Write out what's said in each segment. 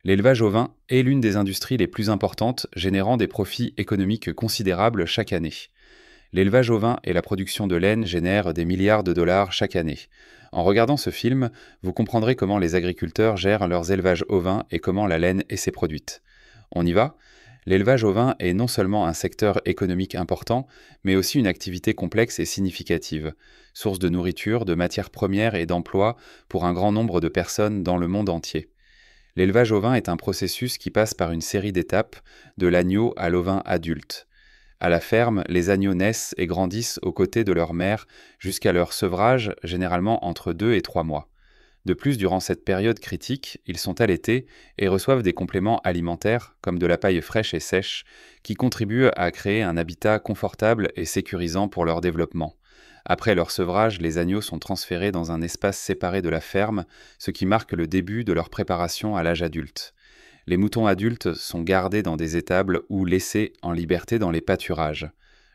L'élevage ovin est l'une des industries les plus importantes, générant des profits économiques considérables chaque année. L'élevage ovin et la production de laine génèrent des milliards de dollars chaque année. En regardant ce film, vous comprendrez comment les agriculteurs gèrent leurs élevages ovins et comment la laine s'est produite. On y va? L'élevage ovin est non seulement un secteur économique important, mais aussi une activité complexe et significative, source de nourriture, de matières premières et d'emplois pour un grand nombre de personnes dans le monde entier. L'élevage ovin est un processus qui passe par une série d'étapes, de l'agneau à l'ovin adulte. À la ferme, les agneaux naissent et grandissent aux côtés de leur mère jusqu'à leur sevrage, généralement entre 2 et 3 mois. De plus, durant cette période critique, ils sont allaités et reçoivent des compléments alimentaires, comme de la paille fraîche et sèche, qui contribuent à créer un habitat confortable et sécurisant pour leur développement. Après leur sevrage, les agneaux sont transférés dans un espace séparé de la ferme, ce qui marque le début de leur préparation à l'âge adulte. Les moutons adultes sont gardés dans des étables ou laissés en liberté dans les pâturages.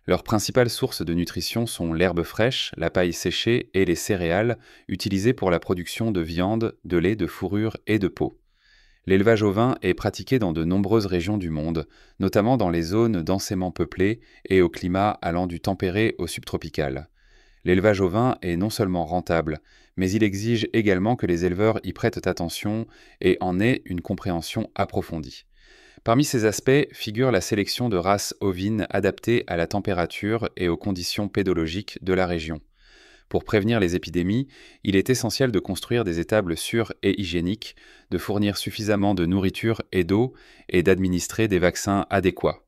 Leurs principales sources de nutrition sont l'herbe fraîche, la paille séchée et les céréales, utilisées pour la production de viande, de lait, de fourrure et de peau. L'élevage ovin est pratiqué dans de nombreuses régions du monde, notamment dans les zones densément peuplées et au climat allant du tempéré au subtropical. L'élevage ovin est non seulement rentable, mais il exige également que les éleveurs y prêtent attention et en aient une compréhension approfondie. Parmi ces aspects figure la sélection de races ovines adaptées à la température et aux conditions pédologiques de la région. Pour prévenir les épidémies, il est essentiel de construire des étables sûres et hygiéniques, de fournir suffisamment de nourriture et d'eau et d'administrer des vaccins adéquats.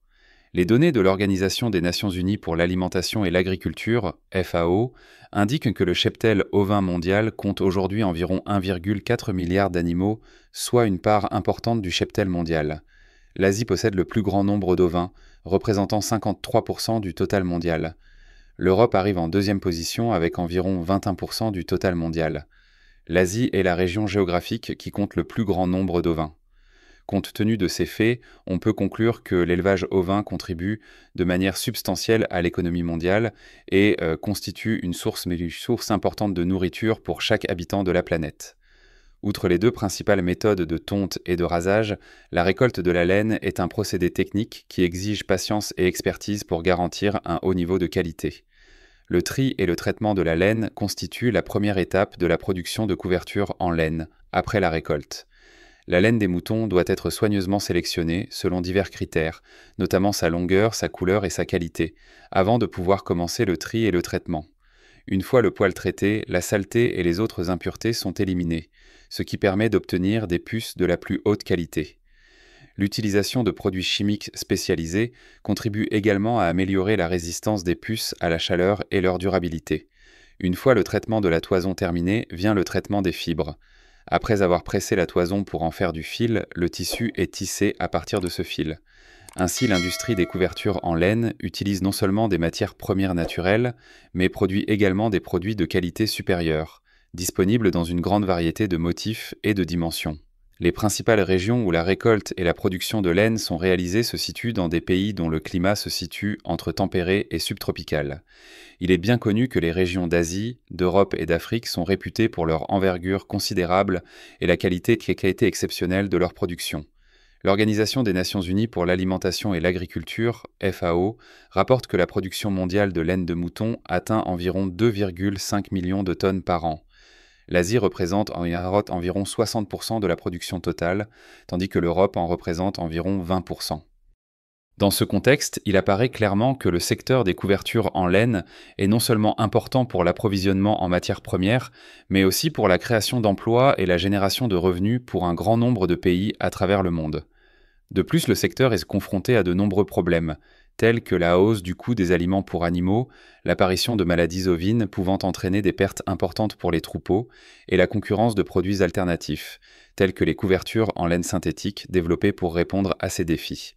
Les données de l'Organisation des Nations Unies pour l'alimentation et l'agriculture, FAO, indiquent que le cheptel ovin mondial compte aujourd'hui environ 1,4 milliard d'animaux, soit une part importante du cheptel mondial. L'Asie possède le plus grand nombre d'ovins, représentant 53% du total mondial. L'Europe arrive en deuxième position avec environ 21% du total mondial. L'Asie est la région géographique qui compte le plus grand nombre d'ovins. Compte tenu de ces faits, on peut conclure que l'élevage ovin contribue de manière substantielle à l'économie mondiale et constitue une source importante de nourriture pour chaque habitant de la planète. Outre les deux principales méthodes de tonte et de rasage, la récolte de la laine est un procédé technique qui exige patience et expertise pour garantir un haut niveau de qualité. Le tri et le traitement de la laine constituent la première étape de la production de couvertures en laine, après la récolte. La laine des moutons doit être soigneusement sélectionnée selon divers critères, notamment sa longueur, sa couleur et sa qualité, avant de pouvoir commencer le tri et le traitement. Une fois le poil traité, la saleté et les autres impuretés sont éliminées, ce qui permet d'obtenir des puces de la plus haute qualité. L'utilisation de produits chimiques spécialisés contribue également à améliorer la résistance des puces à la chaleur et leur durabilité. Une fois le traitement de la toison terminé, vient le traitement des fibres. Après avoir pressé la toison pour en faire du fil, le tissu est tissé à partir de ce fil. Ainsi, l'industrie des couvertures en laine utilise non seulement des matières premières naturelles, mais produit également des produits de qualité supérieure, disponibles dans une grande variété de motifs et de dimensions. Les principales régions où la récolte et la production de laine sont réalisées se situent dans des pays dont le climat se situe entre tempéré et subtropical. Il est bien connu que les régions d'Asie, d'Europe et d'Afrique sont réputées pour leur envergure considérable et la qualité exceptionnelle de leur production. L'Organisation des Nations Unies pour l'alimentation et l'agriculture, FAO, rapporte que la production mondiale de laine de mouton atteint environ 2,5 millions de tonnes par an. L'Asie représente environ 60% de la production totale, tandis que l'Europe en représente environ 20%. Dans ce contexte, il apparaît clairement que le secteur des couvertures en laine est non seulement important pour l'approvisionnement en matières premières, mais aussi pour la création d'emplois et la génération de revenus pour un grand nombre de pays à travers le monde. De plus, le secteur est confronté à de nombreux problèmes, tels que la hausse du coût des aliments pour animaux, l'apparition de maladies ovines pouvant entraîner des pertes importantes pour les troupeaux, et la concurrence de produits alternatifs, tels que les couvertures en laine synthétique développées pour répondre à ces défis.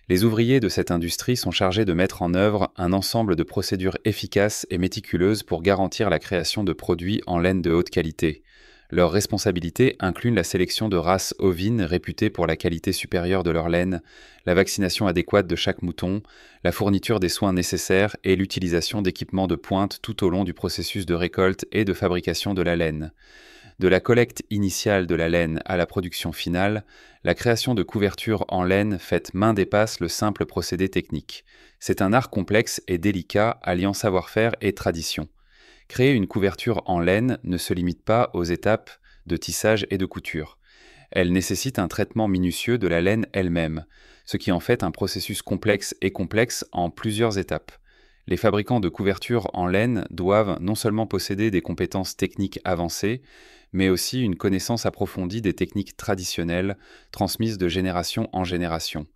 Les ouvriers de cette industrie sont chargés de mettre en œuvre un ensemble de procédures efficaces et méticuleuses pour garantir la création de produits en laine de haute qualité. Leurs responsabilités incluent la sélection de races ovines réputées pour la qualité supérieure de leur laine, la vaccination adéquate de chaque mouton, la fourniture des soins nécessaires et l'utilisation d'équipements de pointe tout au long du processus de récolte et de fabrication de la laine. De la collecte initiale de la laine à la production finale, la création de couvertures en laine faite main dépasse le simple procédé technique. C'est un art complexe et délicat alliant savoir-faire et tradition. Créer une couverture en laine ne se limite pas aux étapes de tissage et de couture. Elle nécessite un traitement minutieux de la laine elle-même, ce qui en fait un processus complexe et complexe en plusieurs étapes. Les fabricants de couvertures en laine doivent non seulement posséder des compétences techniques avancées, mais aussi une connaissance approfondie des techniques traditionnelles transmises de génération en génération.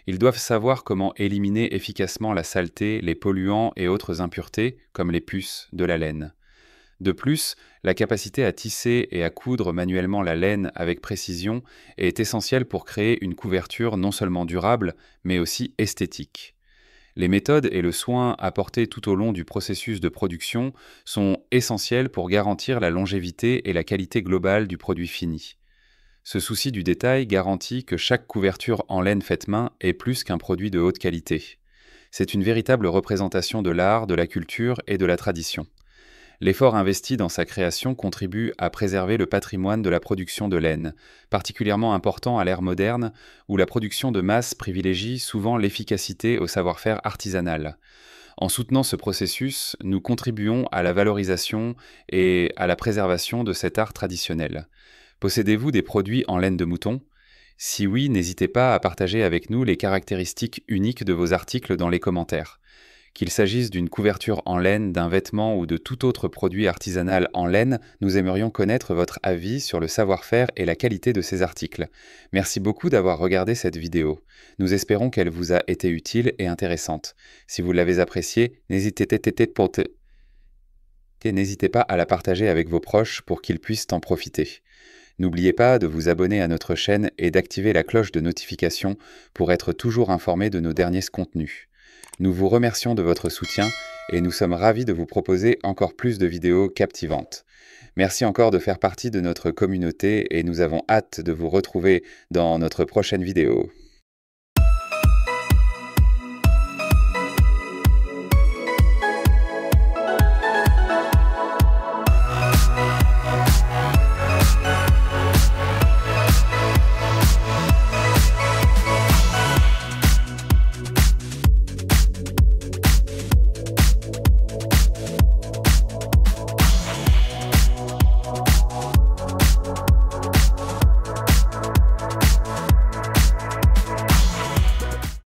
Ils doivent savoir comment éliminer efficacement la saleté, les polluants et autres impuretés, comme les puces, de la laine. De plus, la capacité à tisser et à coudre manuellement la laine avec précision est essentielle pour créer une couverture non seulement durable, mais aussi esthétique. Les méthodes et le soin apportés tout au long du processus de production sont essentiels pour garantir la longévité et la qualité globale du produit fini. Ce souci du détail garantit que chaque couverture en laine faite main est plus qu'un produit de haute qualité. C'est une véritable représentation de l'art, de la culture et de la tradition. L'effort investi dans sa création contribue à préserver le patrimoine de la production de laine, particulièrement important à l'ère moderne où la production de masse privilégie souvent l'efficacité au savoir-faire artisanal. En soutenant ce processus, nous contribuons à la valorisation et à la préservation de cet art traditionnel. Possédez-vous des produits en laine de mouton ? Si oui, n'hésitez pas à partager avec nous les caractéristiques uniques de vos articles dans les commentaires. Qu'il s'agisse d'une couverture en laine, d'un vêtement ou de tout autre produit artisanal en laine, nous aimerions connaître votre avis sur le savoir-faire et la qualité de ces articles. Merci beaucoup d'avoir regardé cette vidéo. Nous espérons qu'elle vous a été utile et intéressante. Si vous l'avez appréciée, n'hésitez pas à la partager avec vos proches pour qu'ils puissent en profiter. N'oubliez pas de vous abonner à notre chaîne et d'activer la cloche de notification pour être toujours informé de nos derniers contenus. Nous vous remercions de votre soutien et nous sommes ravis de vous proposer encore plus de vidéos captivantes. Merci encore de faire partie de notre communauté et nous avons hâte de vous retrouver dans notre prochaine vidéo.